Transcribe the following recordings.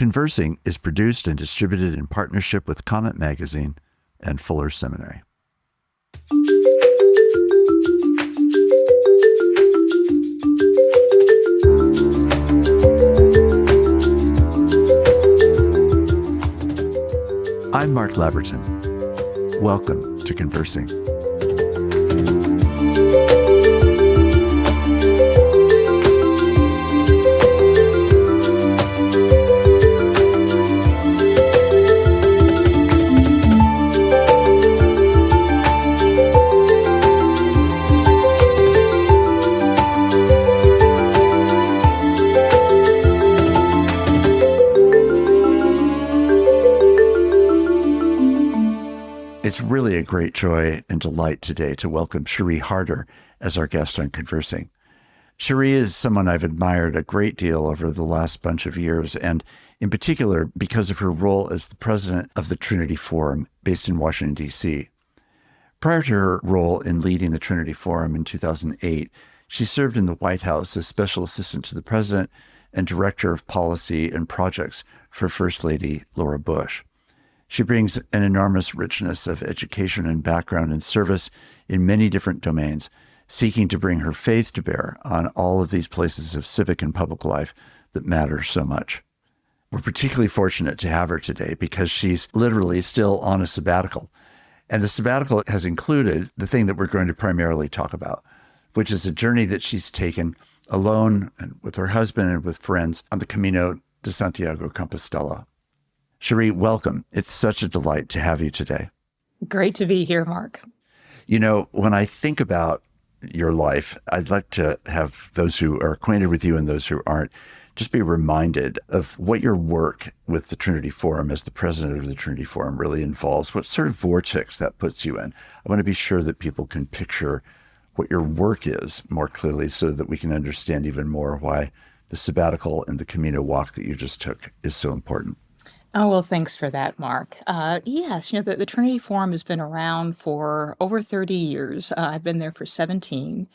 Conversing is produced and distributed in partnership with Comment Magazine and Fuller Seminary. I'm Mark Labberton. Welcome to Conversing. It's really a great joy and delight today to welcome Cherie Harder as our guest on Conversing. Cherie is someone I've admired a great deal over the last bunch of years, and in particular because of her role as the president of the Trinity Forum based in Washington, D.C. Prior to her role in leading the Trinity Forum in 2008, she served in the White House as special assistant to the president and director of policy and projects for First Lady Laura Bush. She brings an enormous richness of education and background and service in many different domains, seeking to bring her faith to bear on all of these places of civic and public life that matter so much. We're particularly fortunate to have her today because she's literally still on a sabbatical. And the sabbatical has included the thing that we're going to primarily talk about, which is a journey that she's taken alone and with her husband and with friends on the Camino de Santiago Compostela. Cherie, welcome. It's such a delight to have you today. Great to be here, Mark. You know, when I think about your life, I'd like to have those who are acquainted with you and those who aren't just be reminded of what your work with the Trinity Forum as the president of the Trinity Forum really involves, what sort of vortex that puts you in. I want to be sure that people can picture what your work is more clearly so that we can understand even more why the sabbatical and the Camino walk that you just took is so important. Oh, well, thanks for that, Mark. Yes, the Trinity Forum has been around for over 30 years. I've been there for 17,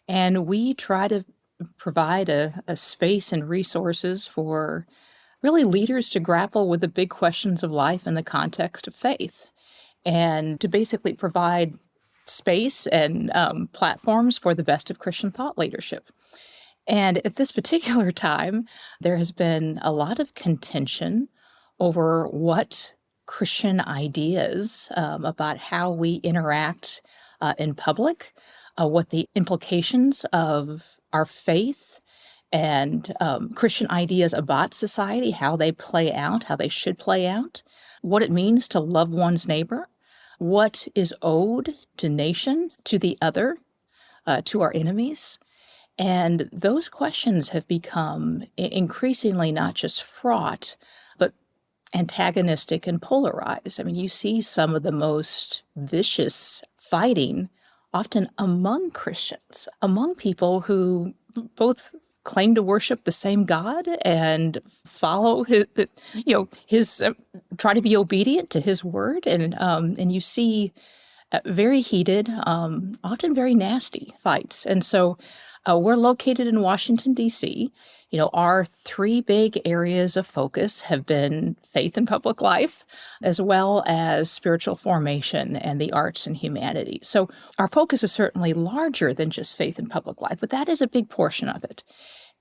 and we try to provide a space and resources for really leaders to grapple with the big questions of life in the context of faith, and to basically provide space and platforms for the best of Christian thought leadership. And at this particular time, there has been a lot of contention over what Christian ideas about how we interact in public, what the implications of our faith and Christian ideas about society, how they play out, how they should play out, what it means to love one's neighbor, what is owed to nation, to the other, to our enemies. And those questions have become increasingly not just fraught, but antagonistic and polarized. I mean, you see some of the most vicious fighting often among Christians, among people who both claim to worship the same God and follow his try to be obedient to his word. And you see very heated, often very nasty fights. And so we're located in Washington, D.C. Our three big areas of focus have been faith and public life, as well as spiritual formation and the arts and humanities. So our focus is certainly larger than just faith and public life, but that is a big portion of it.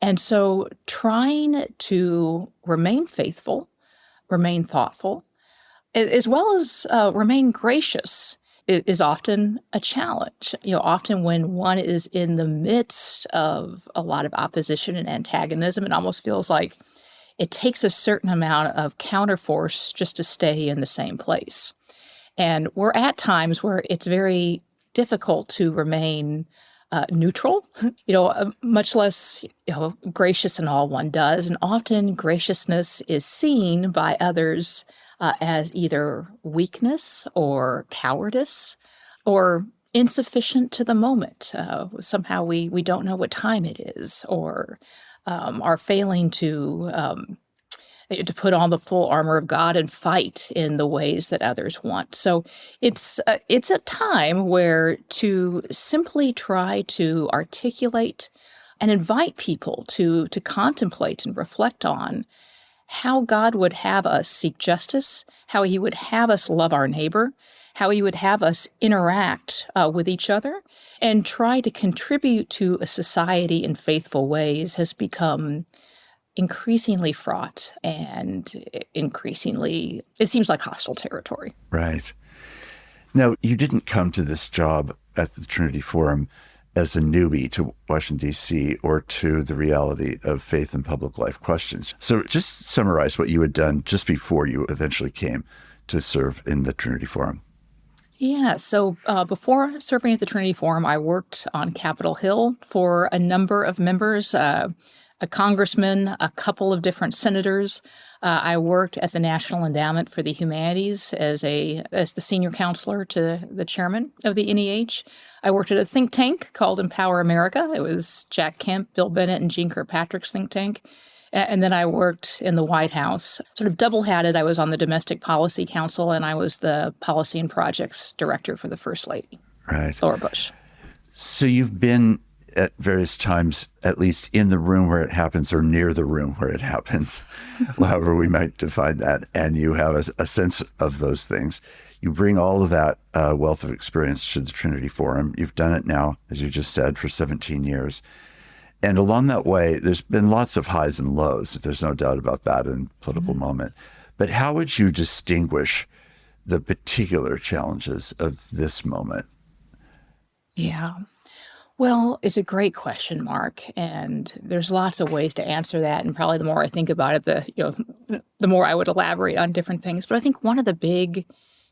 And so trying to remain faithful, remain thoughtful, as well as remain gracious is often a challenge. Often when one is in the midst of a lot of opposition and antagonism, it almost feels like it takes a certain amount of counterforce just to stay in the same place. And we're at times where it's very difficult to remain neutral, much less, gracious in all one does. And often graciousness is seen by others as either weakness or cowardice or insufficient to the moment. Somehow we don't know what time it is, or are failing to put on the full armor of God and fight in the ways that others want. So it's a time where to simply try to articulate and invite people to contemplate and reflect on how God would have us seek justice, how he would have us love our neighbor, how he would have us interact with each other and try to contribute to a society in faithful ways has become increasingly fraught and increasingly, it seems like hostile territory. Right. Now, you didn't come to this job at the Trinity Forum as a newbie to Washington, D.C., or to the reality of faith and public life questions. So just summarize what you had done just before you eventually came to serve in the Trinity Forum. Yeah, so before serving at the Trinity Forum, I worked on Capitol Hill for a number of members, a congressman, a couple of different senators. I worked at the National Endowment for the Humanities as the senior counselor to the chairman of the NEH. I worked at a think tank called Empower America. It was Jack Kemp, Bill Bennett, and Jeane Kirkpatrick's think tank. And then I worked in the White House, sort of double-hatted. I was on the Domestic Policy Council, and I was the Policy and Projects Director for the First Lady, Right. Laura Bush. So you've been at various times, at least in the room where it happens or near the room where it happens, however we might define that, and you have a sense of those things. You bring all of that wealth of experience to the Trinity Forum. You've done it now, as you just said, for 17 years. And along that way, there's been lots of highs and lows. There's no doubt about that in political moment. But how would you distinguish the particular challenges of this moment? Yeah. Well, it's a great question, Mark, and there's lots of ways to answer that. And probably the more I think about it, the more I would elaborate on different things. But I think one of the big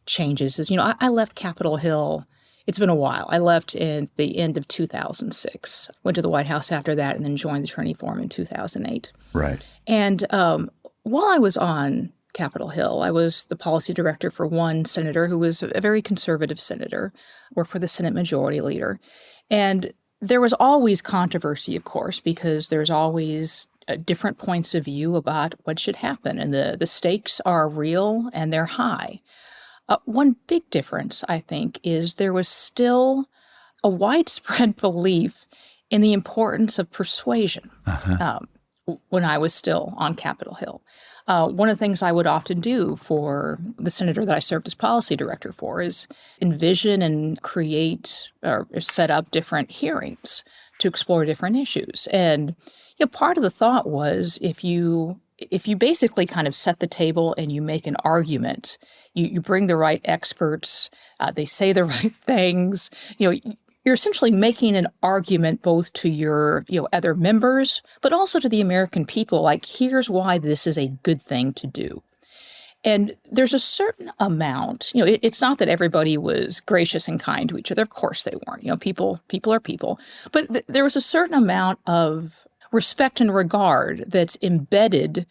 changes is, I left Capitol Hill. It's been a while. I left in the end of 2006, went to the White House after that, and then joined the Trinity Forum in 2008. Right. And while I was on Capitol Hill, I was the policy director for one senator who was a very conservative senator, worked for the Senate Majority Leader. And there was always controversy, of course, because there's always different points of view about what should happen. And the stakes are real and they're high. One big difference, I think, is there was still a widespread belief in the importance of persuasion when I was still on Capitol Hill. One of the things I would often do for the senator that I served as policy director for is envision and create or set up different hearings to explore different issues. And part of the thought was if you basically kind of set the table and you make an argument, you bring the right experts, they say the right things, you're essentially making an argument both to your other members, but also to the American people, like, here's why this is a good thing to do. And there's a certain amount, it's not that everybody was gracious and kind to each other. Of course they weren't. People are people. But there was a certain amount of respect and regard that's embedded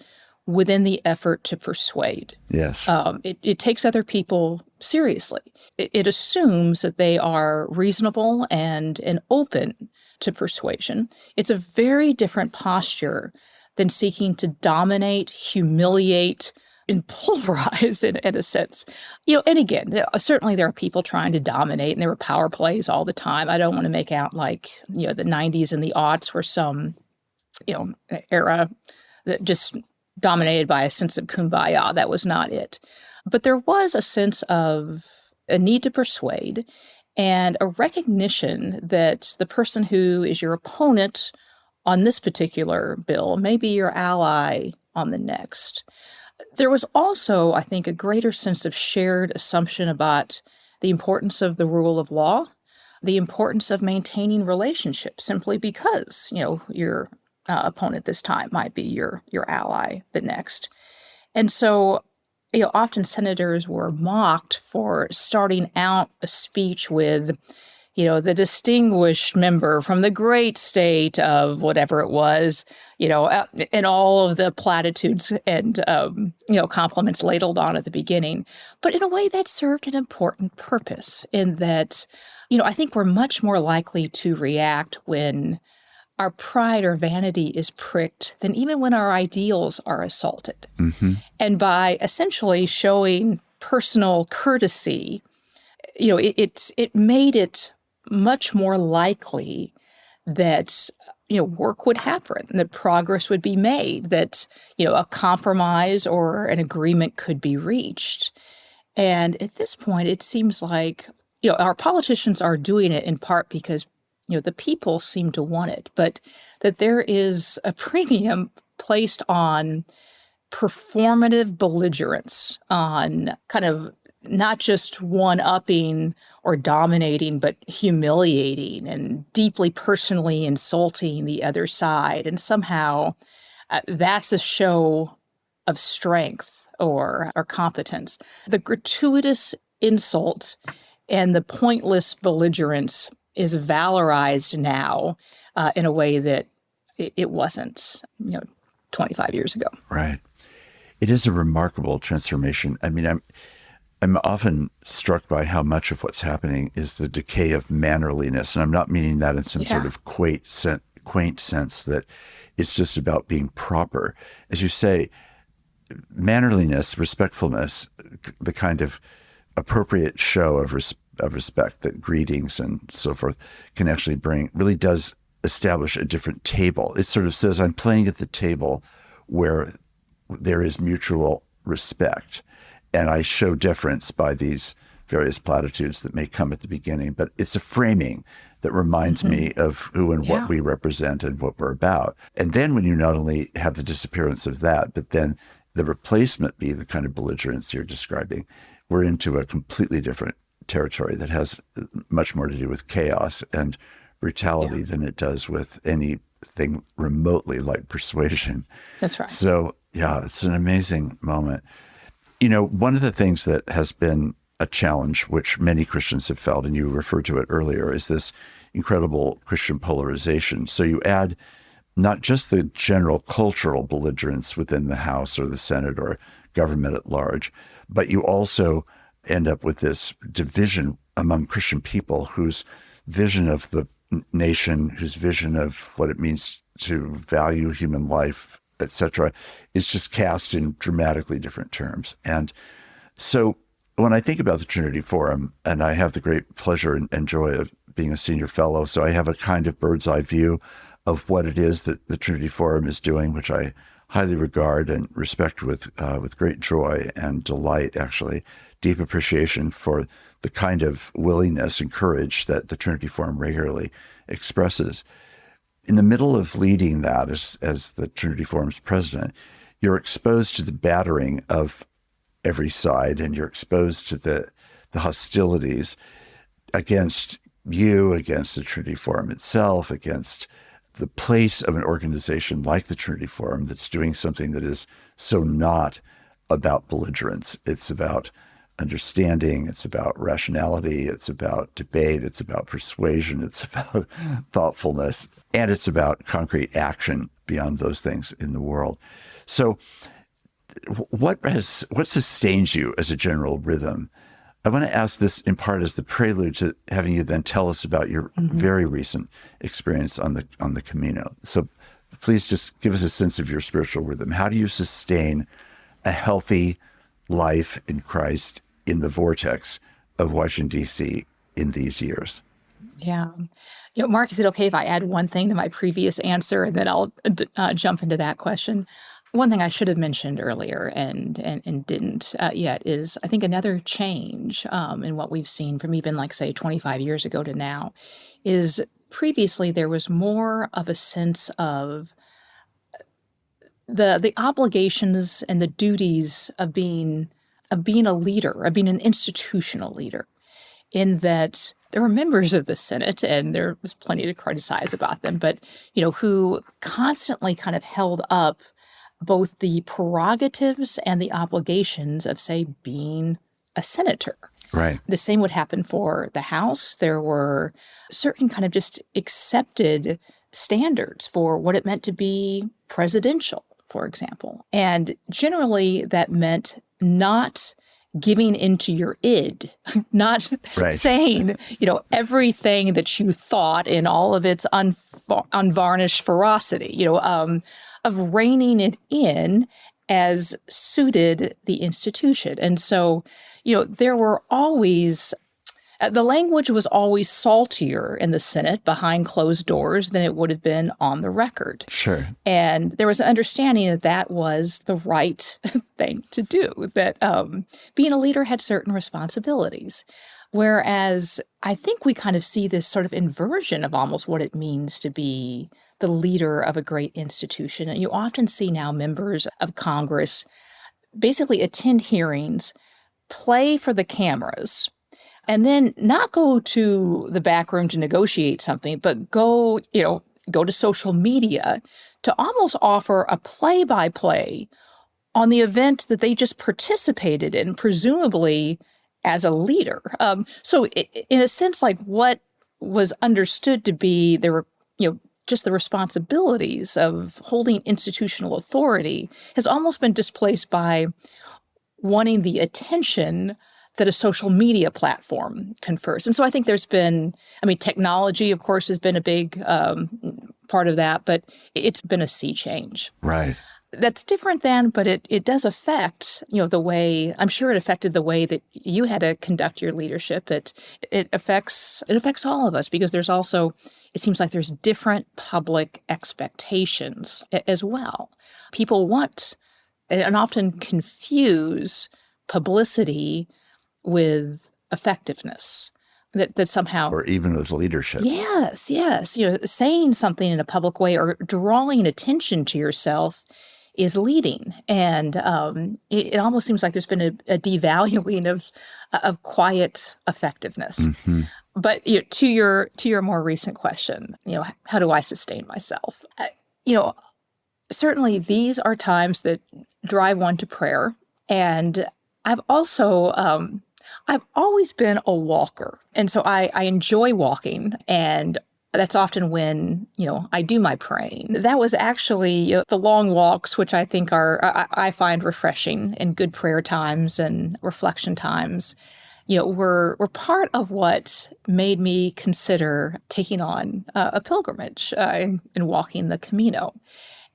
within the effort to persuade. Yes. It takes other people seriously. It assumes that they are reasonable and open to persuasion. It's a very different posture than seeking to dominate, humiliate, and pulverize in a sense. And again, certainly there are people trying to dominate, and there were power plays all the time. I don't want to make out like, the 90s and the aughts were some, era that just dominated by a sense of kumbaya. That was not it. But there was a sense of a need to persuade and a recognition that the person who is your opponent on this particular bill may be your ally on the next. There was also, I think, a greater sense of shared assumption about the importance of the rule of law, the importance of maintaining relationships simply because, your opponent this time might be your ally the next. And so, often senators were mocked for starting out a speech with, the distinguished member from the great state of whatever it was, and all of the platitudes and, compliments ladled on at the beginning. But in a way that served an important purpose in that, I think we're much more likely to react when our pride or vanity is pricked than even when our ideals are assaulted. Mm-hmm. And by essentially showing personal courtesy, it made it much more likely that work would happen, that progress would be made, that, a compromise or an agreement could be reached. And at this point, it seems like, our politicians are doing it in part because, the people seem to want it, but that there is a premium placed on performative belligerence, on kind of not just one-upping or dominating, but humiliating and deeply personally insulting the other side. And somehow that's a show of strength or competence. The gratuitous insult and the pointless belligerence is valorized now in a way that it wasn't, 25 years ago. Right. It is a remarkable transformation. I mean, I'm often struck by how much of what's happening is the decay of mannerliness. And I'm not meaning that in some sort of quaint sense that it's just about being proper. As you say, mannerliness, respectfulness, the kind of appropriate show of respect that greetings and so forth can actually bring, really does establish a different table. It sort of says, I'm playing at the table where there is mutual respect. And I show deference by these various platitudes that may come at the beginning, but it's a framing that reminds me of who and what we represent and what we're about. And then when you not only have the disappearance of that, but then the replacement be the kind of belligerence you're describing, we're into a completely different territory that has much more to do with chaos and brutality than it does with anything remotely like persuasion. That's right. So, yeah, it's an amazing moment. One of the things that has been a challenge, which many Christians have felt, and you referred to it earlier, is this incredible Christian polarization. So you add not just the general cultural belligerence within the House or the Senate or government at large, but you also end up with this division among Christian people whose vision of the nation, whose vision of what it means to value human life, etc., is just cast in dramatically different terms. And so when I think about the Trinity Forum, and I have the great pleasure and joy of being a senior fellow, so I have a kind of bird's eye view of what it is that the Trinity Forum is doing, which I highly regard and respect with great joy and delight, actually, deep appreciation for the kind of willingness and courage that the Trinity Forum regularly expresses. In the middle of leading that as the Trinity Forum's president, you're exposed to the battering of every side, and you're exposed to the hostilities against you, against the Trinity Forum itself, against the place of an organization like the Trinity Forum that's doing something that is so not about belligerence. It's about understanding, it's about rationality, it's about debate, it's about persuasion, it's about thoughtfulness, and it's about concrete action beyond those things in the world. So what sustains you as a general rhythm? I want to ask this in part as the prelude to having you then tell us about your very recent experience on the Camino. So please just give us a sense of your spiritual rhythm. How do you sustain a healthy life in Christ in the vortex of Washington, D.C. in these years? Yeah. Mark, is it okay if I add one thing to my previous answer and then I'll jump into that question? One thing I should have mentioned earlier and didn't yet is I think another change in what we've seen from even say 25 years ago to now is previously there was more of a sense of the obligations and the duties of being a leader, of being an institutional leader, in that there were members of the Senate, and there was plenty to criticize about them, but who constantly kind of held up both the prerogatives and the obligations of, say, being a senator. Right. The same would happen for the House. There were certain kind of just accepted standards for what it meant to be presidential, for example. And generally that meant not giving into your id, not saying, everything that you thought in all of its unvarnished ferocity, of reining it in as suited the institution. And so, there were always The language was always saltier in the Senate behind closed doors than it would have been on the record. Sure. And there was an understanding that that was the right thing to do, that being a leader had certain responsibilities. Whereas I think we kind of see this sort of inversion of almost what it means to be the leader of a great institution. And you often see now members of Congress basically attend hearings, play for the cameras, and then not go to the back room to negotiate something, but go to social media to almost offer a play-by-play on the event that they just participated in, presumably as a leader. So in a sense, like what was understood to be just the responsibilities of holding institutional authority has almost been displaced by wanting the attention that a social media platform confers. And so I think technology, of course, has been a big part of that, but it's been a sea change. Right. That's different but it does affect, the way, I'm sure it affected the way that you had to conduct your leadership. It affects all of us, because there's also, it seems like there's different public expectations as well. People want and often confuse publicity with effectiveness. That somehow, or even with leadership. Yes. Saying something in a public way or drawing attention to yourself is leading. And it almost seems like there's been a devaluing of quiet effectiveness. Mm-hmm. But to your more recent question, how do I sustain myself? Certainly these are times that drive one to prayer. And I've also I've always been a walker. And so I enjoy walking, and that's often when, I do my praying. That was actually the long walks, which I think I find refreshing, and good prayer times and reflection times, were part of what made me consider taking on a pilgrimage and walking the Camino.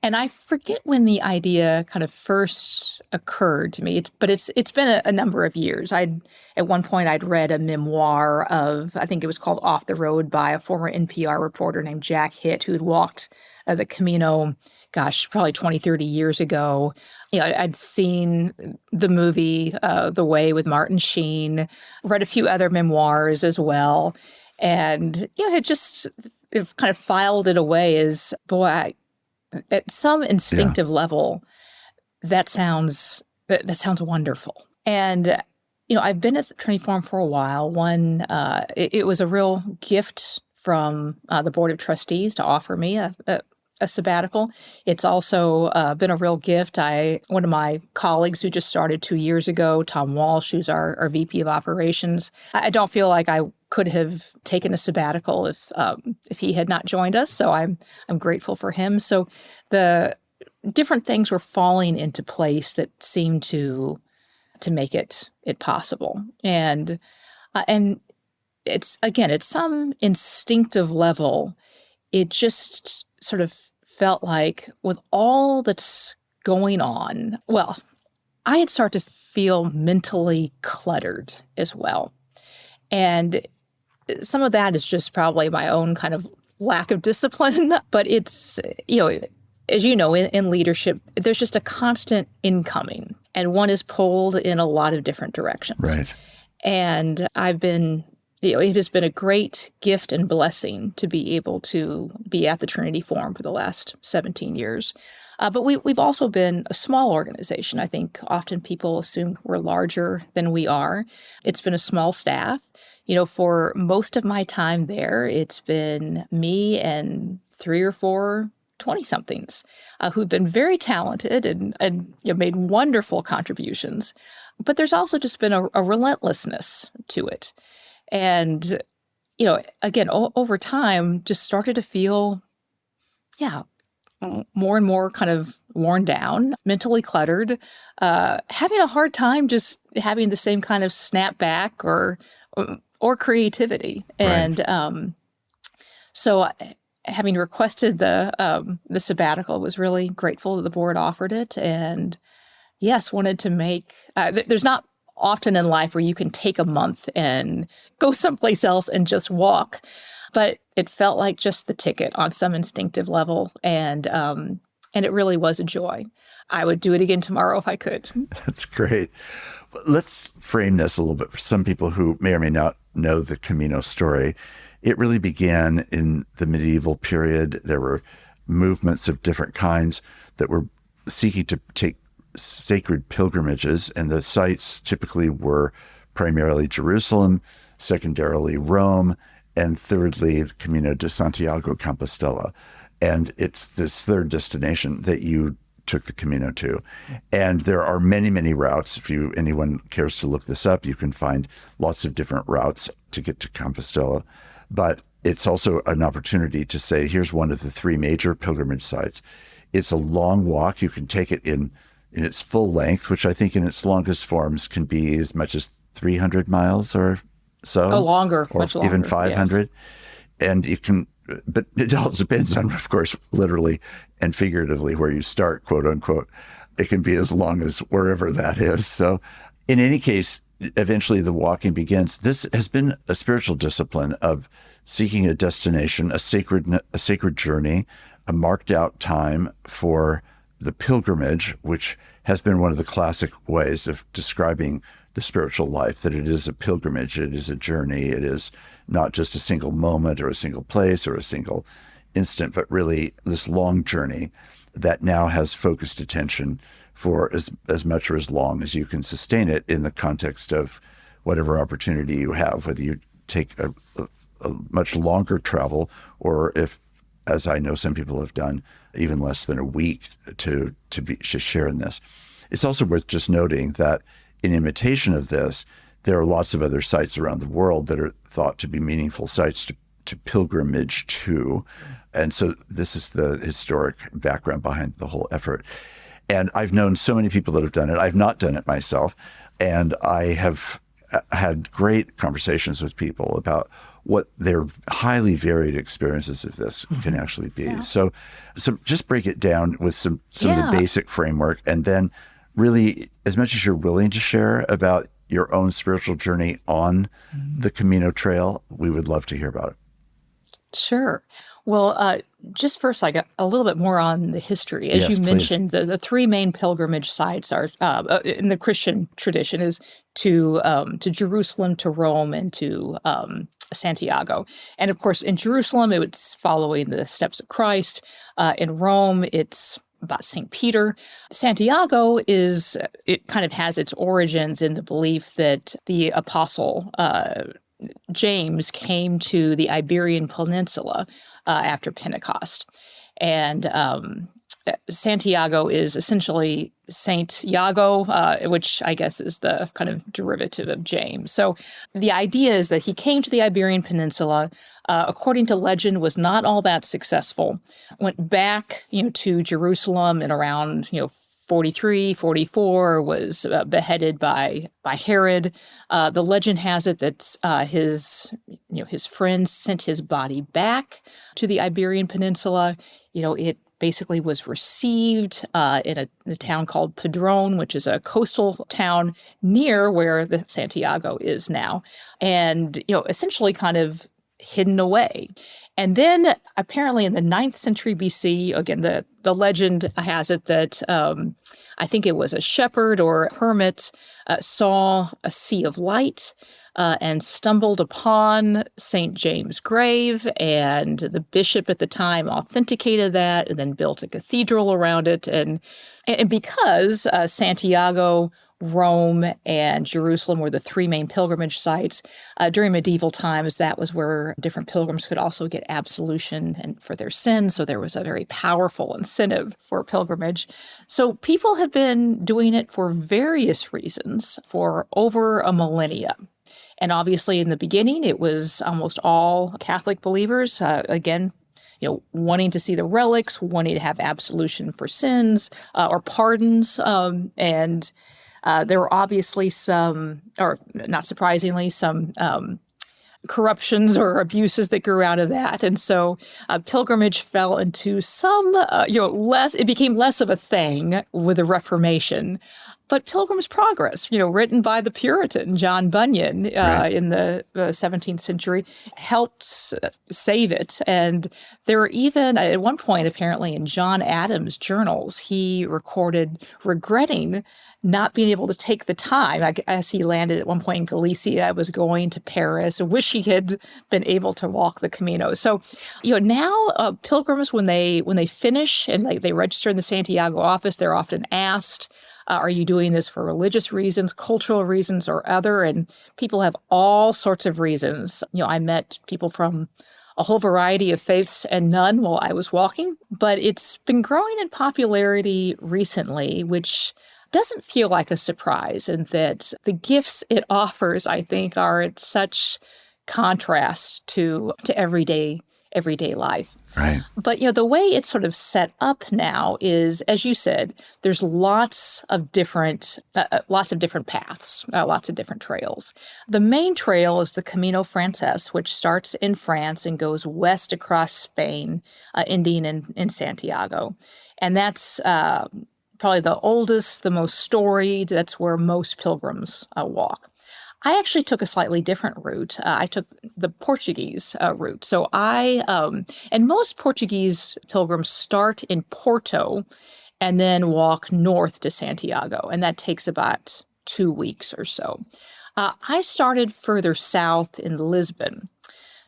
And I forget when the idea kind of first occurred to me, but it's been a number of years. At one point I'd read a memoir of, I think it was called Off the Road, by a former NPR reporter named Jack Hitt, who had walked the Camino, probably 20, 30 years ago. I'd seen the movie The Way with Martin Sheen, read a few other memoirs as well, and had just kind of filed it away as, boy, at some instinctive level, that sounds wonderful. And I've been at the Trinity Forum for a while. It was a real gift from the Board of Trustees to offer me a sabbatical. It's also been a real gift. One of my colleagues who just started 2 years ago, Tom Walsh, who's our VP of Operations, I don't feel like I could have taken a sabbatical if he had not joined us. So I'm grateful for him. So the different things were falling into place that seemed to make it possible. And it's, again, at some instinctive level, it just sort of felt like, with all that's going on, well, I had started to feel mentally cluttered as well. And some of that is just probably my own kind of lack of discipline, but it's, as you know, in leadership, there's just a constant incoming, and one is pulled in a lot of different directions. Right. And I've been, it has been a great gift and blessing to be able to be at the Trinity Forum for the last 17 years. But we've also been a small organization. I think often people assume we're larger than we are. It's been a small staff. For most of my time there, it's been me and 3 or 4 20-somethings who've been very talented and made wonderful contributions. But there's also just been a relentlessness to it. And, again, over time, just started to feel, more and more kind of worn down, mentally cluttered, having a hard time just having the same kind of snapback or creativity. Right. And so having requested the sabbatical, was really grateful that the board offered it. And yes, wanted to make, there's not often in life where you can take a month and go someplace else and just walk. But it felt like just the ticket on some instinctive level. And it really was a joy. I would do it again tomorrow if I could. That's great. Let's frame this a little bit for some people who may or may not know the Camino story. It really began in the medieval period. There were movements of different kinds that were seeking to take sacred pilgrimages, and the sites typically were primarily Jerusalem, secondarily Rome, and thirdly, the Camino de Santiago Compostela. And it's this third destination that you took the Camino to. And there are many, many routes. If anyone cares to look this up, you can find lots of different routes to get to Compostela. But it's also an opportunity to say, here's one of the three major pilgrimage sites. It's a long walk. You can take it in its full length, which I think in its longest forms can be as much as 300 miles or so. Oh, longer, or much longer. Even 500. Yes. And you can, but it all depends on, of course, literally and figuratively where you start, quote unquote. It can be as long as wherever that is. So in any case, eventually the walking begins. This has been a spiritual discipline of seeking a destination, a sacred journey, a marked out time for the pilgrimage, which has been one of the classic ways of describing the spiritual life, that it is a pilgrimage, it is a journey, it is not just a single moment or a single place or a single instant, but really this long journey that now has focused attention for as much or as long as you can sustain it in the context of whatever opportunity you have, whether you take a much longer travel or if, as I know some people have done, even less than a week to share in this. It's also worth just noting that in imitation of this, there are lots of other sites around the world that are thought to be meaningful sites to pilgrimage to. And so this is the historic background behind the whole effort. And I've known so many people that have done it. I've not done it myself. And I have had great conversations with people about what their highly varied experiences of this can actually be. Yeah. So just break it down with some of the basic framework, and then really, as much as you're willing to share about your own spiritual journey on the Camino Trail, we would love to hear about it. Sure. Well, just first, I got a little bit more on the history. As you mentioned, the three main pilgrimage sites are in the Christian tradition is to Jerusalem, to Rome, and to Santiago. And of course, in Jerusalem, it's following the steps of Christ. In Rome, it's about St. Peter. Santiago it kind of has its origins in the belief that the apostle James came to the Iberian Peninsula after Pentecost. And Santiago is essentially Saint Iago, which I guess is the kind of derivative of James. So the idea is that he came to the Iberian Peninsula, according to legend, was not all that successful, went back, to Jerusalem in around, 43, 44, was beheaded by Herod. The legend has it that his friends sent his body back to the Iberian Peninsula. It basically was received in a town called Padrón, which is a coastal town near where the Santiago is now, and essentially kind of hidden away. And then apparently in the 9th century BC, again, the legend has it that I think it was a shepherd or a hermit saw a sea of light and stumbled upon St. James' grave, and the bishop at the time authenticated that and then built a cathedral around it. And because Santiago, Rome, and Jerusalem were the three main pilgrimage sites, during medieval times, that was where different pilgrims could also get absolution and for their sins. So there was a very powerful incentive for pilgrimage. So people have been doing it for various reasons for over a millennia. And obviously in the beginning, it was almost all Catholic believers, again, wanting to see the relics, wanting to have absolution for sins or pardons. And there were obviously some, or not surprisingly, some corruptions or abuses that grew out of that. And so pilgrimage fell into some, it became less of a thing with the Reformation. But Pilgrim's Progress, written by the Puritan John Bunyan Right. in the 17th century, helped save it. And there were even, at one point, apparently, in John Adams' journals, he recorded regretting not being able to take the time. I guess he landed at one point in Galicia, was going to Paris, wish he had been able to walk the Camino. So, now pilgrims, when they finish and they register in the Santiago office, they're often asked, are you doing this for religious reasons, cultural reasons, or other? And people have all sorts of reasons. I met people from a whole variety of faiths and none while I was walking, but it's been growing in popularity recently, which doesn't feel like a surprise, and that the gifts it offers, I think, are at such contrast to everyday life. Right. But, the way it's sort of set up now is, as you said, there's lots of different paths, lots of different trails. The main trail is the Camino Frances, which starts in France and goes west across Spain, ending in Santiago. And that's probably the oldest, the most storied. That's where most pilgrims walk. I actually took a slightly different route. I took the Portuguese route. So and most Portuguese pilgrims start in Porto and then walk north to Santiago, and that takes about 2 weeks or so. I started further south in Lisbon.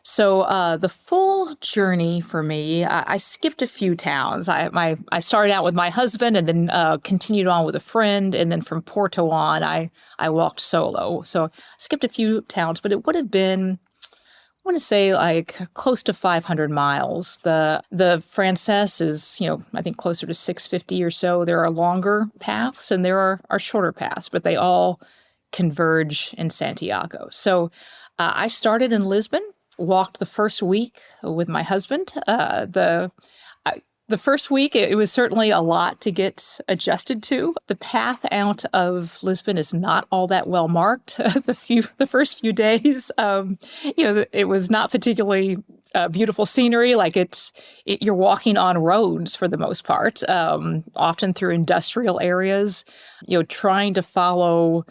So the full journey for me, I skipped a few towns. I started out with my husband and then continued on with a friend. And then from Porto on, I walked solo. So I skipped a few towns, but it would have been, I want to say, like close to 500 miles. The Frances is, I think closer to 650 or so. There are longer paths and there are shorter paths, but they all converge in Santiago. So I started in Lisbon. Walked the first week with my husband. The first week, it was certainly a lot to get adjusted to. The path out of Lisbon is not all that well marked. The first few days, it was not particularly beautiful scenery. Like you're walking on roads for the most part, often through industrial areas. Trying to follow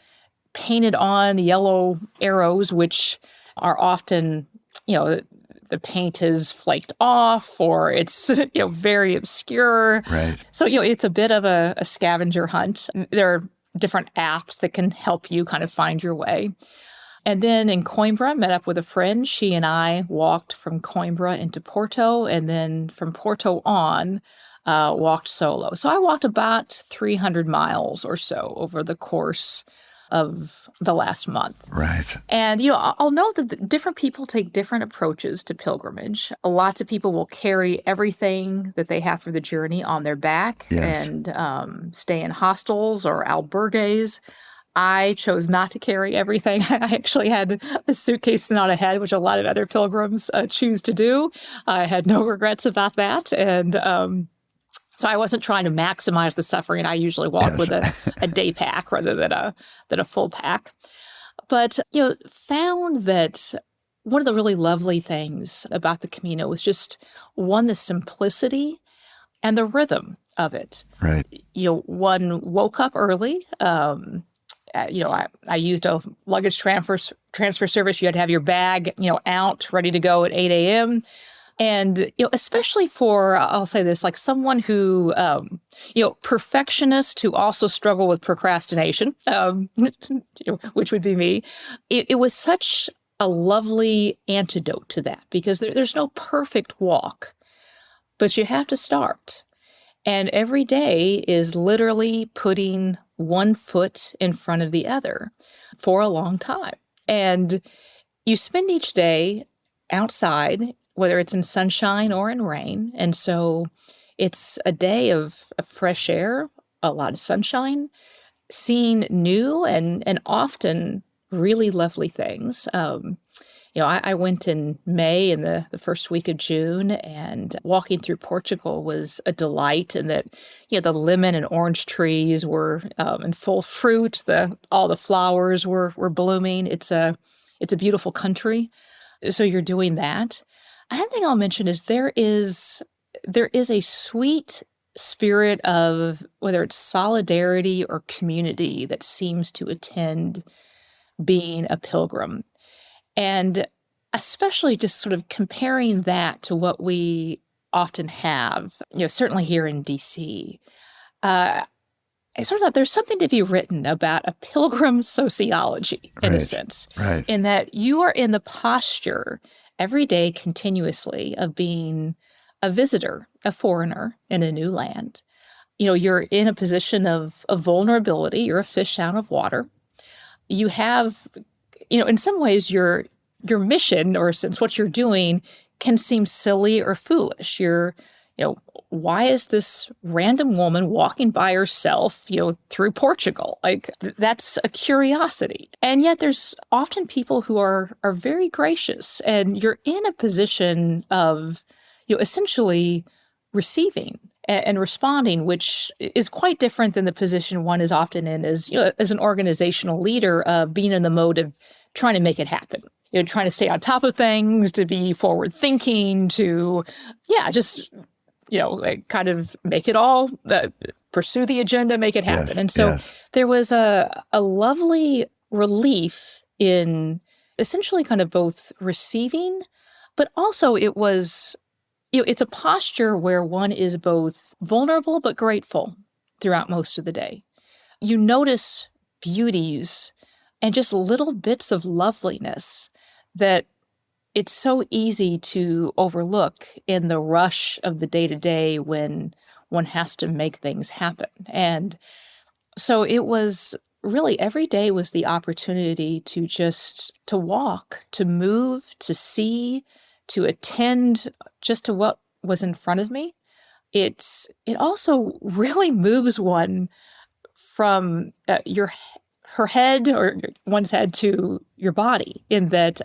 painted on yellow arrows, which are often the paint is flaked off or it's, very obscure. Right. So, it's a bit of a scavenger hunt. There are different apps that can help you kind of find your way. And then in Coimbra, met up with a friend. She and I walked from Coimbra into Porto, and then from Porto on, walked solo. So I walked about 300 miles or so over the course of the last month. Right. And, I'll note that different people take different approaches to pilgrimage. Lots of people will carry everything that they have for the journey on their back. Yes. And stay in hostels or albergues. I chose not to carry everything. I actually had a suitcase not a head, which a lot of other pilgrims choose to do. I had no regrets about that. And so I wasn't trying to maximize the suffering. I usually walk with a day pack rather than a full pack. But, found that one of the really lovely things about the Camino was just, one, the simplicity and the rhythm of it. Right. One woke up early. I used a luggage transfer service. You had to have your bag, out, ready to go at 8 a.m., and, especially for, I'll say this, like someone who, perfectionist who also struggle with procrastination, which would be me, it was such a lovely antidote to that, because there's no perfect walk, but you have to start. And every day is literally putting one foot in front of the other for a long time. And you spend each day outside, whether it's in sunshine or in rain. And so it's a day of fresh air, a lot of sunshine, seeing new and often really lovely things. I went in May in the first week of June, and walking through Portugal was a delight in that, the lemon and orange trees were in full fruit. All the flowers were blooming. It's a beautiful country. So you're doing that. Another thing I'll mention is there is a sweet spirit of whether it's solidarity or community that seems to attend being a pilgrim. And especially just sort of comparing that to what we often have, certainly here in DC. I sort of thought there's something to be written about a pilgrim sociology, in a sense, right. in that you are in the posture every day continuously of being a visitor, a foreigner in a new land. You're in a position of vulnerability. You're a fish out of water. You have, in some ways, your mission, or since what you're doing, can seem silly or foolish. Why is this random woman walking by herself, through Portugal? Like, that's a curiosity. And yet there's often people who are very gracious, and you're in a position of, essentially receiving and responding, which is quite different than the position one is often in as an organizational leader, being in the mode of trying to make it happen. Trying to stay on top of things, to be forward thinking, to, just like kind of make it all, pursue the agenda, make it happen. Yes, and so yes. there was a lovely relief in essentially kind of both receiving, but also it was, it's a posture where one is both vulnerable but grateful throughout most of the day. You notice beauties and just little bits of loveliness that it's so easy to overlook in the rush of the day-to-day when one has to make things happen. And so it was really, every day was the opportunity to walk, to move, to see, to attend just to what was in front of me. It also really moves one from her head, or one's head, to your body, in that,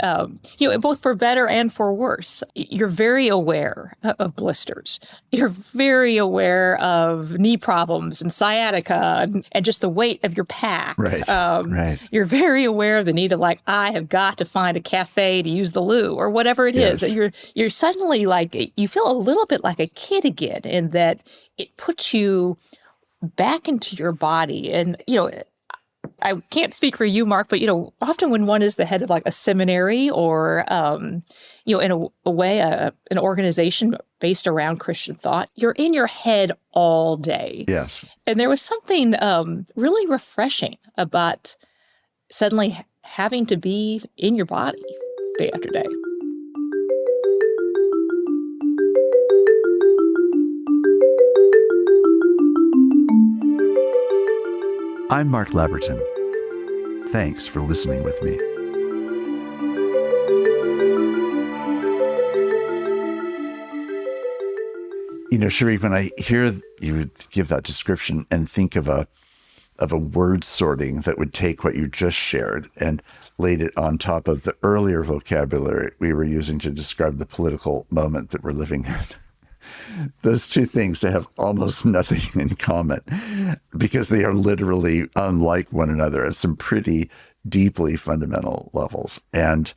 both for better and for worse. You're very aware of blisters. You're very aware of knee problems and sciatica and just the weight of your pack. Right, right. You're very aware of the need of, I have got to find a cafe to use the loo, or whatever it is. You're suddenly you feel a little bit like a kid again, in that it puts you back into your body. And, I can't speak for you, Mark, but, often when one is the head of a seminary, or, in a way, an organization based around Christian thought, you're in your head all day. Yes. And there was something really refreshing about suddenly having to be in your body day after day. I'm Mark Labberton. Thanks for listening with me. Cherie, when I hear you give that description and think of a word sorting that would take what you just shared and laid it on top of the earlier vocabulary we were using to describe the political moment that we're living in. Those two things, they have almost nothing in common, because they are literally unlike one another at some pretty deeply fundamental levels. And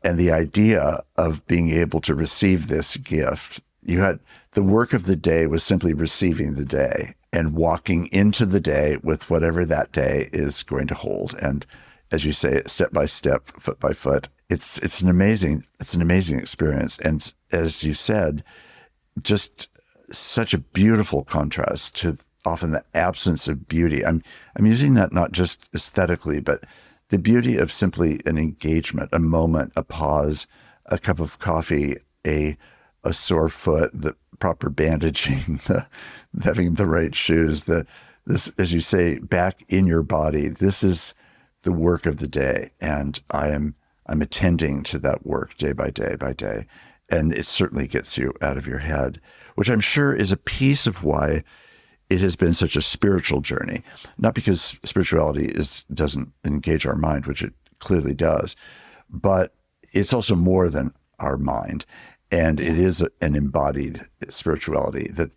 the idea of being able to receive this gift, you had the work of the day was simply receiving the day and walking into the day with whatever that day is going to hold. And as you say, step by step, foot by foot, it's an amazing experience. And as you said, just such a beautiful contrast to often the absence of beauty. I'm using that not just aesthetically, but the beauty of simply an engagement, a moment, a pause, a cup of coffee, a sore foot, the proper bandaging, having the right shoes, this, as you say, back in your body. This is the work of the day, and I'm attending to that work day by day by day. And it certainly gets you out of your head, which I'm sure is a piece of why it has been such a spiritual journey. Not because spirituality doesn't engage our mind, which it clearly does, but it's also more than our mind. And it is an embodied spirituality that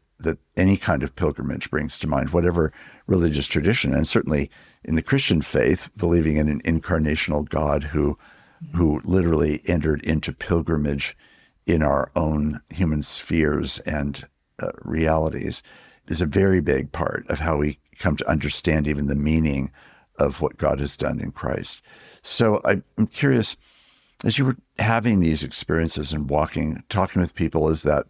any kind of pilgrimage brings to mind, whatever religious tradition. And certainly in the Christian faith, believing in an incarnational God who literally entered into pilgrimage in our own human spheres and realities. is a very big part of how we come to understand even the meaning of what God has done in Christ. So I'm curious, as you were having these experiences and talking with people as that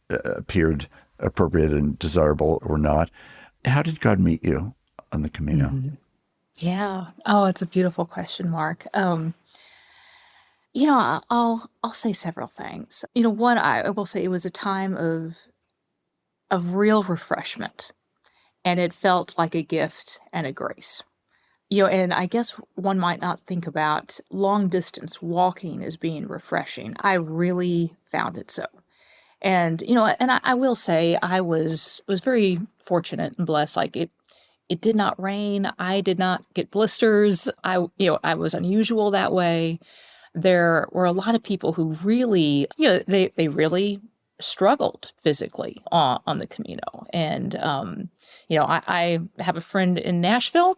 appeared appropriate and desirable or not, how did God meet you on the Camino? Mm-hmm. Yeah. Oh, it's a beautiful question, Mark. I'll say several things. One, I will say it was a time of real refreshment, and it felt like a gift and a grace. And I guess one might not think about long distance walking as being refreshing. I really found it so. And I will say I was very fortunate and blessed. Like it did not rain. I did not get blisters. I was unusual that way. There were a lot of people who really, they really struggled physically on the Camino. And, I have a friend in Nashville,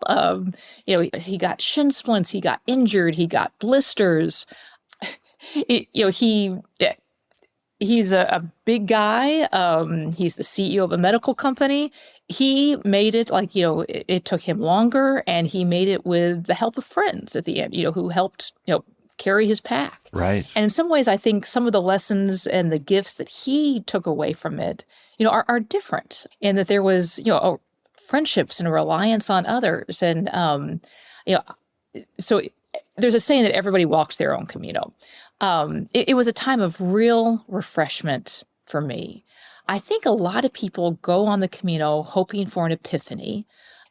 he got shin splints, he got injured, he got blisters. He's a big guy. He's the CEO of a medical company. He made it it took him longer, and he made it with the help of friends at the end, who helped, carry his pack. Right. And in some ways, I think some of the lessons and the gifts that he took away from it, are different, in that there was, friendships and a reliance on others. And, so there's a saying that everybody walks their own Camino. It was a time of real refreshment for me. I think a lot of people go on the Camino hoping for an epiphany.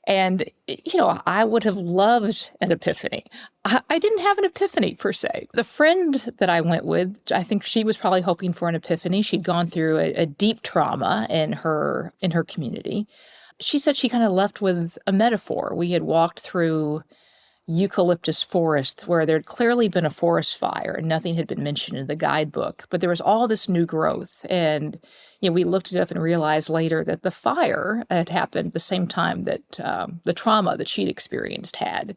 And, I would have loved an epiphany. I didn't have an epiphany per se. The friend that I went with, I think she was probably hoping for an epiphany. She'd gone through a deep trauma in her community. She said she kind of left with a metaphor. We had walked through eucalyptus forest where there'd clearly been a forest fire and nothing had been mentioned in the guidebook, but there was all this new growth. And we looked it up and realized later that the fire had happened the same time that the trauma that she'd experienced had.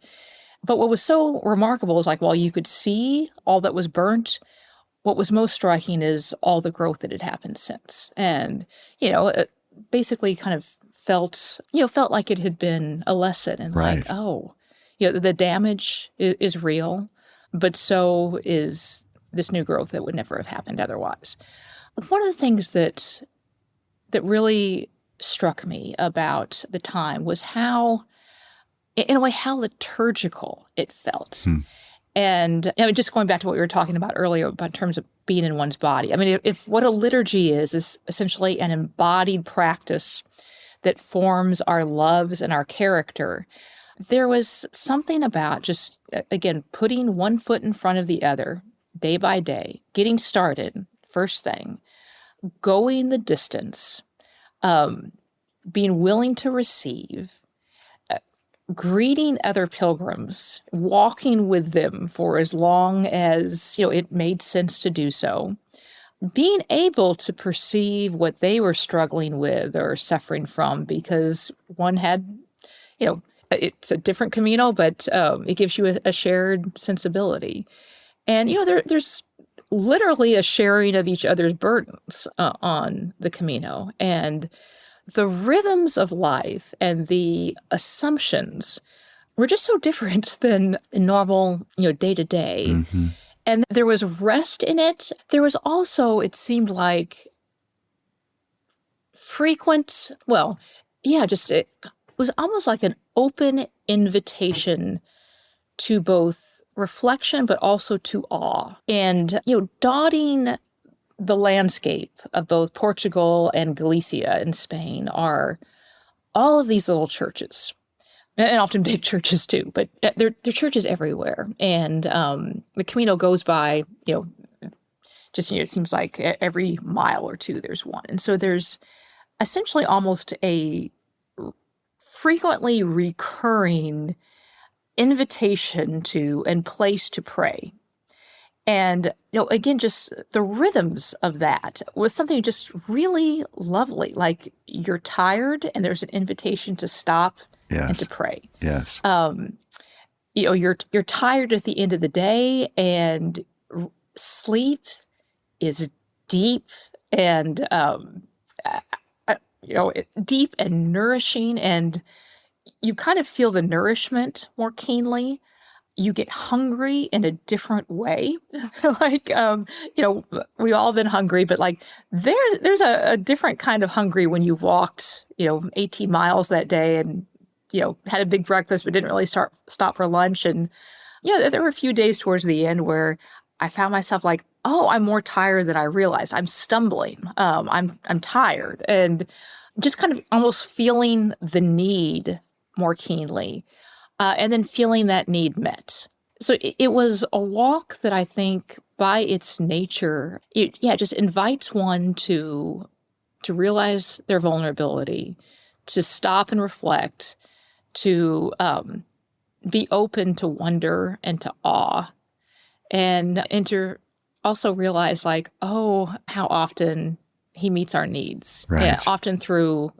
But what was so remarkable is, while you could see all that was burnt, what was most striking is all the growth that had happened since. And it basically kind of felt like it had been a lesson, and right. The damage is real, but so is this new growth that would never have happened otherwise. One of the things that really struck me about the time was how, in a way, how liturgical it felt. And just going back to what we were talking about earlier about in terms of being in one's body. I mean, if what a liturgy is essentially an embodied practice that forms our loves and our character, there was something about just, again, putting one foot in front of the other day by day, getting started, first thing, going the distance, being willing to receive, greeting other pilgrims, walking with them for as long as, it made sense to do so, being able to perceive what they were struggling with or suffering from, because one had, it's a different Camino, but it gives you a shared sensibility. And, there's literally a sharing of each other's burdens on the Camino. And the rhythms of life and the assumptions were just so different than normal, day to day. Mm-hmm. And there was rest in it. There was also, it seemed like, frequent, it was almost like an open invitation to both reflection, but also to awe. And, dotting the landscape of both Portugal and Galicia in Spain are all of these little churches, and often big churches too, but they're churches everywhere. And the Camino goes by, it seems like every mile or two there's one. And so there's essentially almost a frequently recurring invitation to and place to pray. And, again, just the rhythms of that was something just really lovely. Like, you're tired and there's an invitation to stop and to pray. Yes. You're tired at the end of the day, and sleep is deep and deep and nourishing, and you kind of feel the nourishment more keenly. You get hungry in a different way. Like, we all been hungry, but like there's a different kind of hungry when you've walked, 18 miles that day and, had a big breakfast, but didn't really stop for lunch. And, there were a few days towards the end where I found myself like, oh, I'm more tired than I realized. I'm stumbling. I'm tired, and just kind of almost feeling the need more keenly. And then feeling that need met. So it was a walk that I think by its nature, it just invites one to realize their vulnerability, to stop and reflect, to be open to wonder and to awe, and to also realize like, oh, how often he meets our needs, Right. often through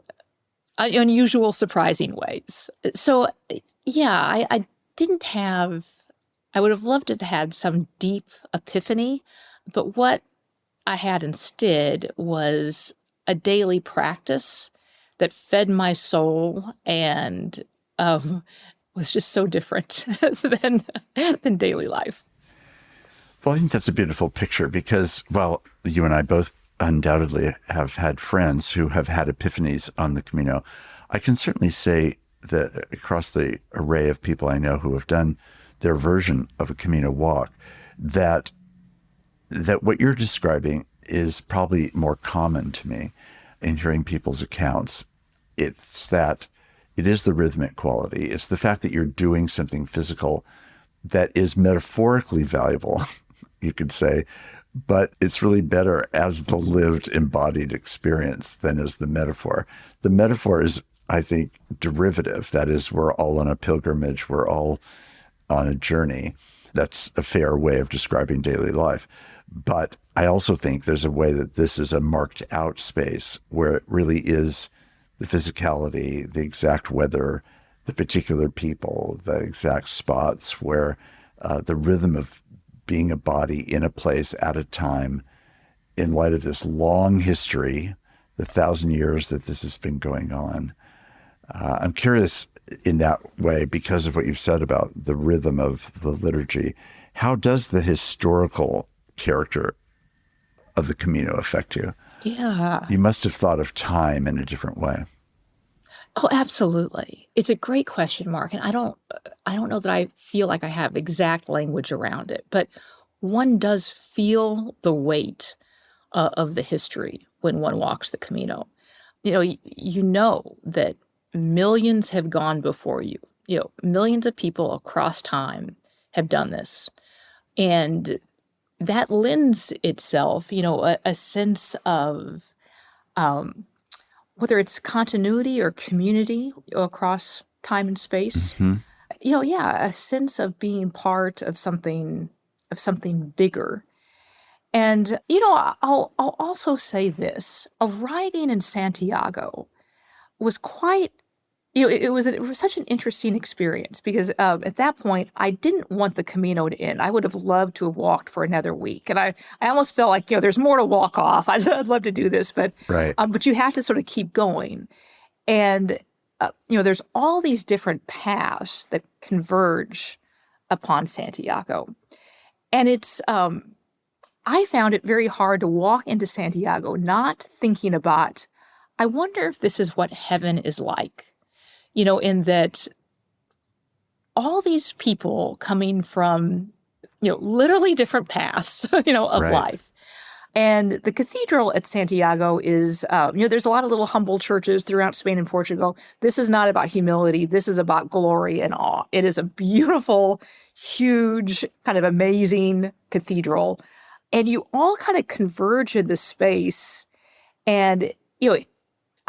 unusual, surprising ways. So I didn't have, I would have loved to have had some deep epiphany, but what I had instead was a daily practice that fed my soul and was just so different than daily life. Well, I think that's a beautiful picture because, well, you and I both undoubtedly have had friends who have had epiphanies on the Camino. I can certainly say that across the array of people I know who have done their version of a Camino walk, that what you're describing is probably more common to me in hearing people's accounts. It's that it is the rhythmic quality. It's the fact that you're doing something physical that is metaphorically valuable, you could say, but it's really better as the lived embodied experience than as the metaphor. The metaphor is, I think, derivative. That is, we're all on a pilgrimage. We're all on a journey. That's a fair way of describing daily life. But I also think there's a way that this is a marked out space where it really is the physicality, the exact weather, the particular people, the exact spots where the rhythm of being a body in a place at a time in light of this long history, the 1,000 years that this has been going on. I'm curious in that way, because of what you've said about the rhythm of the liturgy, how does the historical character of the Camino affect you? Yeah. You must have thought of time in a different way. Oh, absolutely. It's a great question, Mark. And I don't know that I feel like I have exact language around it, but one does feel the weight of the history when one walks the Camino. You know that millions have gone before you. Millions of people across time have done this. And that lends itself, a sense of whether it's continuity or community across time and space. Mm-hmm. A sense of being part of something bigger. And I'll also say this: arriving in Santiago was quite. It was such an interesting experience because at that point, I didn't want the Camino to end. I would have loved to have walked for another week. And I almost felt like, there's more to walk off. I'd love to do this, but Right. But you have to sort of keep going. And, there's all these different paths that converge upon Santiago. And it's, I found it very hard to walk into Santiago not thinking about, I wonder if this is what heaven is like. In that all these people coming from, literally different paths, of Right. life. And the cathedral at Santiago is, there's a lot of little humble churches throughout Spain and Portugal. This is not about humility. This is about glory and awe. It is a beautiful, huge, kind of amazing cathedral. And you all kind of converge in this space. And,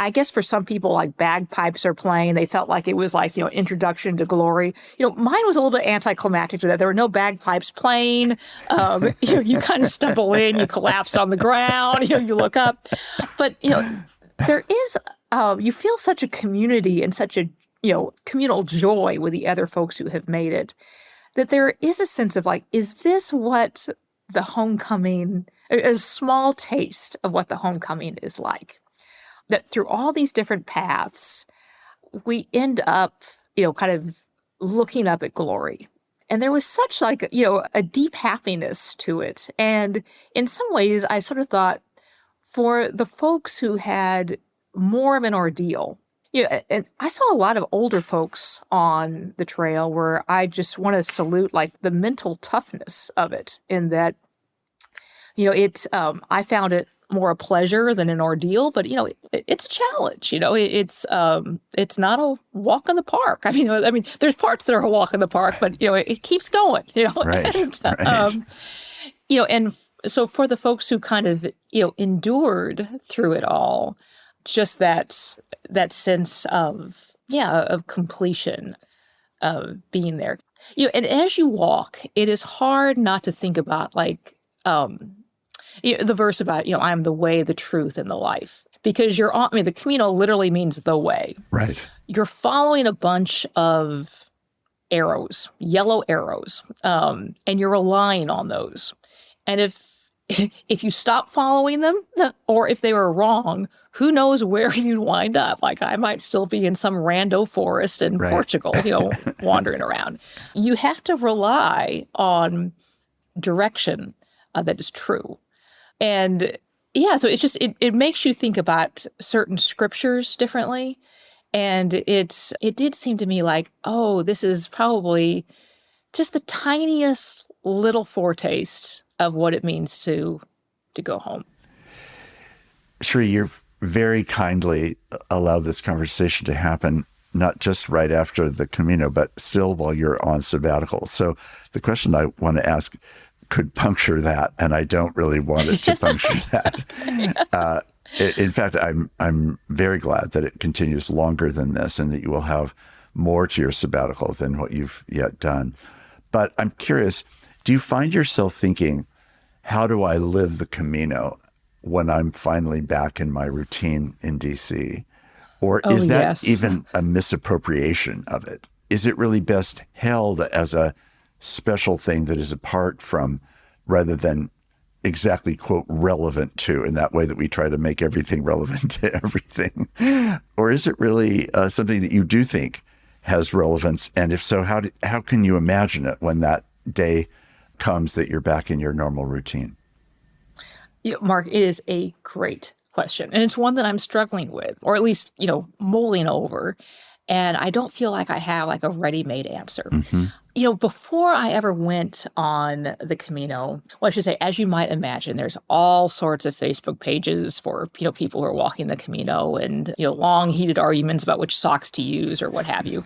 I guess for some people, like bagpipes are playing. They felt like it was like, introduction to glory. Mine was a little bit anticlimactic to that. There were no bagpipes playing. You kind of stumble in, you collapse on the ground, you look up. But, there is, you feel such a community and such a, communal joy with the other folks who have made it, that there is a sense of like, is this what the homecoming, a small taste of what the homecoming is like? that through all these different paths, we end up, kind of looking up at glory. And there was such like, a deep happiness to it. And in some ways, I sort of thought for the folks who had more of an ordeal, and I saw a lot of older folks on the trail where I just want to salute like the mental toughness of it in that, I found it more a pleasure than an ordeal, but it's a challenge. It's not a walk in the park. I mean, there's parts that are a walk in the park, but it keeps going. Right. And, Right. And so for the folks who kind of endured through it all, just that sense of completion, of being there. And as you walk, it is hard not to think about like. The verse about, I'm the way, the truth, and the life. Because the Camino literally means the way. Right. You're following a bunch of arrows, yellow arrows, and you're relying on those. And if you stop following them, or if they were wrong, who knows where you'd wind up? Like I might still be in some rando forest in Portugal, wandering around. You have to rely on direction that is true. And so it's just, it makes you think about certain scriptures differently. And it did seem to me like, oh, this is probably just the tiniest little foretaste of what it means to go home. Cherie, you've very kindly allowed this conversation to happen, not just right after the Camino, but still while you're on sabbatical. So the question I want to ask could puncture that, and I don't really want it to puncture that. In fact, I'm very glad that it continues longer than this and that you will have more to your sabbatical than what you've yet done. But I'm curious, do you find yourself thinking, how do I live the Camino when I'm finally back in my routine in DC? Or is that even a misappropriation of it? Is it really best held as a special thing that is apart from, rather than exactly, quote, relevant to, in that way that we try to make everything relevant to everything? Or is it really something that you do think has relevance? And if so, how can you imagine it when that day comes that you're back in your normal routine? Mark, it is a great question. And it's one that I'm struggling with, or at least, mulling over. And I don't feel like I have like a ready-made answer. Mm-hmm. Before I ever went on the Camino, well, I should say, as you might imagine, there's all sorts of Facebook pages for, people who are walking the Camino and, long heated arguments about which socks to use or what have you.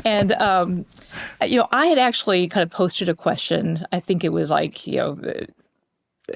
And, I had actually kind of posted a question. I think it was like,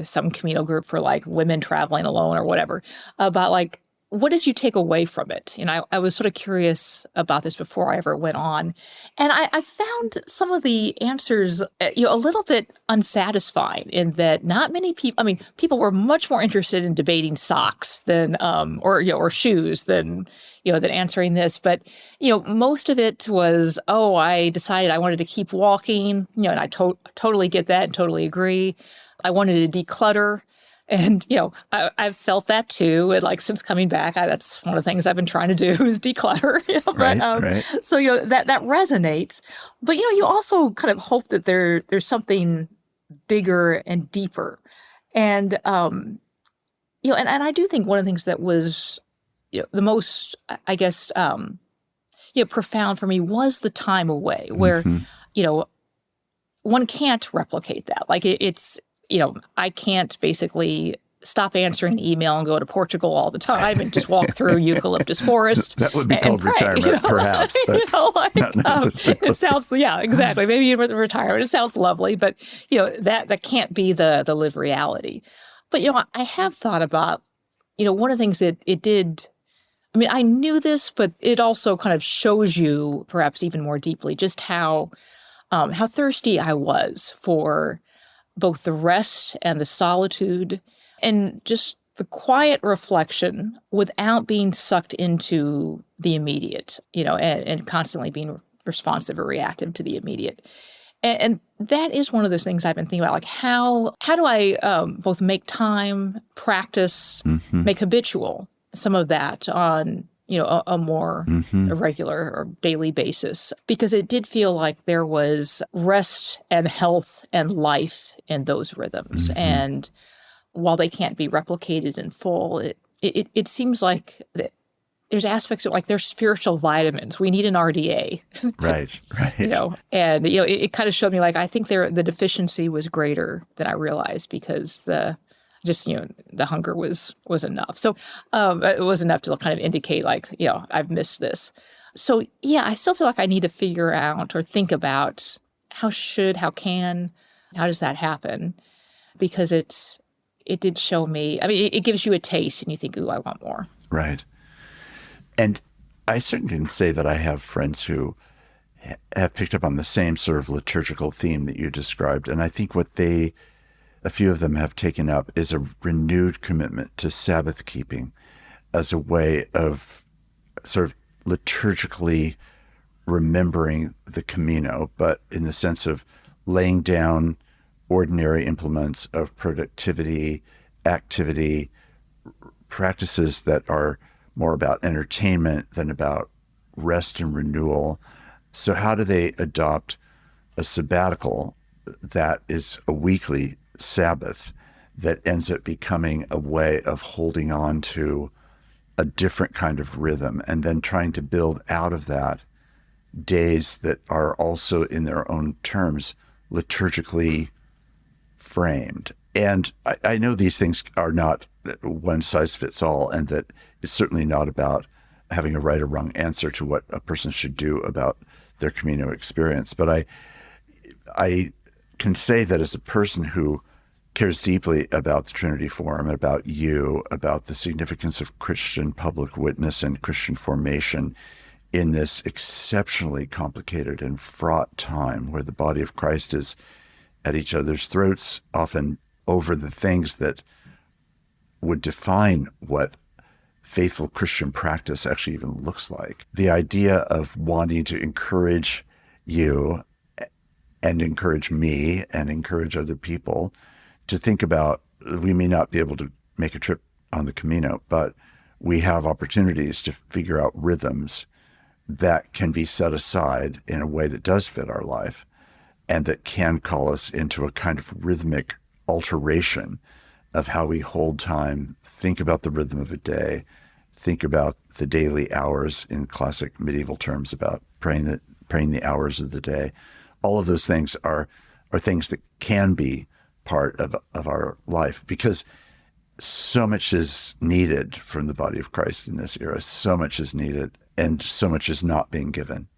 some Camino group for like women traveling alone or whatever, about like, what did you take away from it? I was sort of curious about this before I ever went on. And I found some of the answers, a little bit unsatisfying in that not many people, people were much more interested in debating socks than, or shoes than answering this. But, most of it was, I decided I wanted to keep walking, and I totally get that and totally agree. I wanted to declutter. And, I've felt that too. And like, since coming back, that's one of the things I've been trying to do is declutter. Right. So, that resonates. But, you also kind of hope that there's something bigger and deeper. And, and I do think one of the things that was, the most, I guess, profound for me was the time away where, Mm-hmm. One can't replicate that. Like it's, I can't basically stop answering email and go to Portugal all the time and just walk through eucalyptus forest. That would be called retirement, perhaps. But not necessarily. It sounds, exactly. Maybe retirement. It sounds lovely, but that can't be the lived reality. But I have thought about, one of the things it did. I knew this, but it also kind of shows you, perhaps even more deeply, just how thirsty I was for both the rest and the solitude and just the quiet reflection without being sucked into the immediate, and constantly being responsive or reactive to the immediate. And that is one of those things I've been thinking about, like how do I both make time, practice, make habitual some of that on, a more regular or daily basis, because it did feel like there was rest and health and life in those rhythms. And while they can't be replicated in full, it seems like there's aspects of, like, there's spiritual vitamins. We need an RDA. Right. And it kind of showed me, like, I think the deficiency was greater than I realized, because the hunger was enough. So it was enough to kind of indicate, like, I've missed this. So yeah, I still feel like I need to figure out or think about how does that happen? Because it did show me, I mean, it gives you a taste and you think, ooh, I want more. Right. And I certainly can say that I have friends who have picked up on the same sort of liturgical theme that you described. And I think what a few of them have taken up is a renewed commitment to Sabbath keeping as a way of sort of liturgically remembering the Camino, but in the sense of laying down ordinary implements of productivity, activity, practices that are more about entertainment than about rest and renewal. So how do they adopt a sabbatical that is a weekly Sabbath that ends up becoming a way of holding on to a different kind of rhythm, and then trying to build out of that days that are also in their own terms liturgically framed? And I know these things are not one size fits all, and that it's certainly not about having a right or wrong answer to what a person should do about their Camino experience. But I can say that as a person who cares deeply about the Trinity Forum, about you, about the significance of Christian public witness and Christian formation in this exceptionally complicated and fraught time where the body of Christ is at each other's throats, often over the things that would define what faithful Christian practice actually even looks like. The idea of wanting to encourage you and encourage me and encourage other people to think about, we may not be able to make a trip on the Camino, but we have opportunities to figure out rhythms that can be set aside in a way that does fit our life and that can call us into a kind of rhythmic alteration of how we hold time, think about the rhythm of a day, think about the daily hours in classic medieval terms about praying the hours of the day. All of those things are things that can be part of our life, because so much is needed from the body of Christ in this era. So much is needed, and so much is not being given.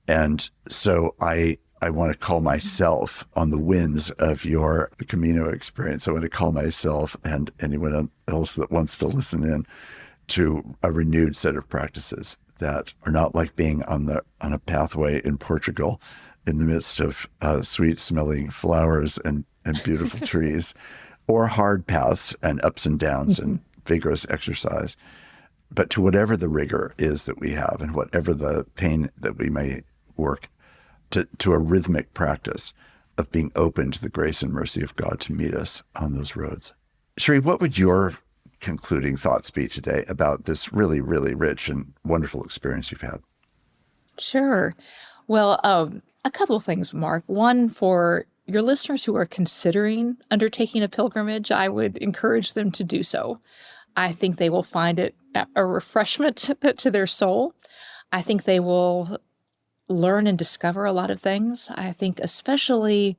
And so I want to call myself on the winds of your Camino experience. I want to call myself and anyone else that wants to listen in to a renewed set of practices that are not like being on a pathway in Portugal in the midst of sweet smelling flowers and beautiful trees, or hard paths and ups and downs and vigorous exercise, but to whatever the rigor is that we have and whatever the pain that we may work, to a rhythmic practice of being open to the grace and mercy of God to meet us on those roads. Cherie, what would your concluding thoughts be today about this really, really rich and wonderful experience you've had? Sure. Well, a couple of things, Mark. One, for your listeners who are considering undertaking a pilgrimage, I would encourage them to do so. I think they will find it a refreshment to their soul. I think they will learn and discover a lot of things. I think especially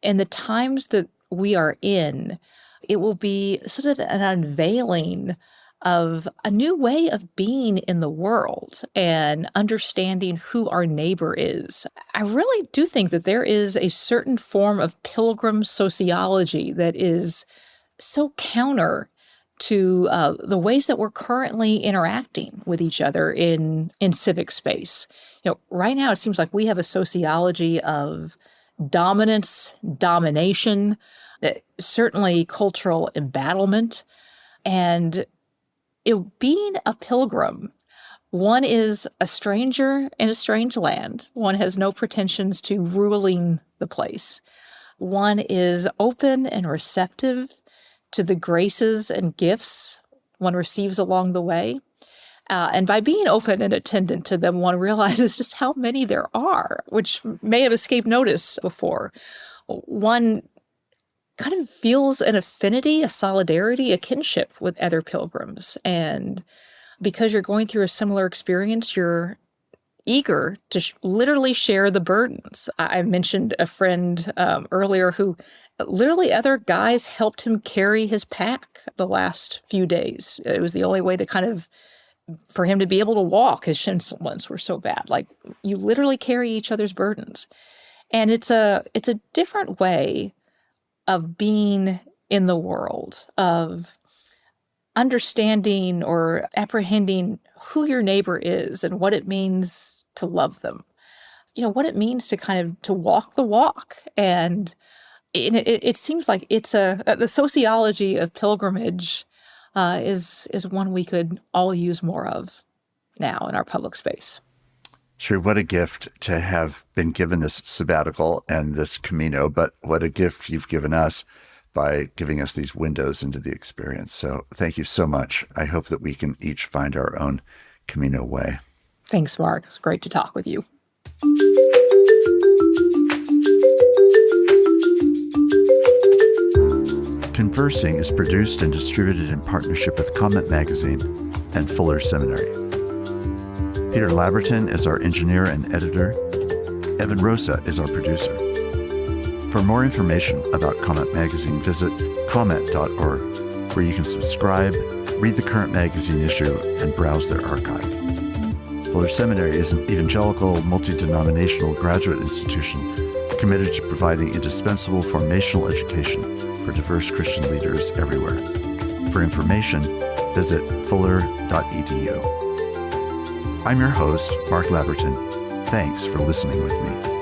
in the times that we are in, it will be sort of an unveiling of a new way of being in the world and understanding who our neighbor is. I really do think that there is a certain form of pilgrim sociology that is so counter to the ways that we're currently interacting with each other in civic space. Right now it seems like we have a sociology of dominance, domination, certainly cultural embattlement, and being a pilgrim. One is a stranger in a strange land. One has no pretensions to ruling the place. One is open and receptive to the graces and gifts one receives along the way. And by being open and attentive to them, one realizes just how many there are, which may have escaped notice before. One kind of feels an affinity, a solidarity, a kinship with other pilgrims. And because you're going through a similar experience, you're eager to literally share the burdens. I mentioned a friend earlier who literally other guys helped him carry his pack the last few days. It was the only way to kind of for him to be able to walk. His shin splints were so bad. Like, you literally carry each other's burdens. And it's a different way of being in the world, of understanding or apprehending who your neighbor is and what it means to love them. What it means to kind of to walk the walk. And it seems like it's the sociology of pilgrimage is one we could all use more of now in our public space. Cherie, what a gift to have been given this sabbatical and this Camino, but what a gift you've given us by giving us these windows into the experience. So thank you so much. I hope that we can each find our own Camino way. Thanks, Mark. It's great to talk with you. Conversing is produced and distributed in partnership with Comment Magazine and Fuller Seminary. Peter Labberton is our engineer and editor. Evan Rosa is our producer. For more information about Comment Magazine, visit comment.org, where you can subscribe, read the current magazine issue, and browse their archive. Fuller Seminary is an evangelical, multi-denominational graduate institution committed to providing indispensable formational education for diverse Christian leaders everywhere. For information, visit fuller.edu. I'm your host, Mark Labberton. Thanks for listening with me.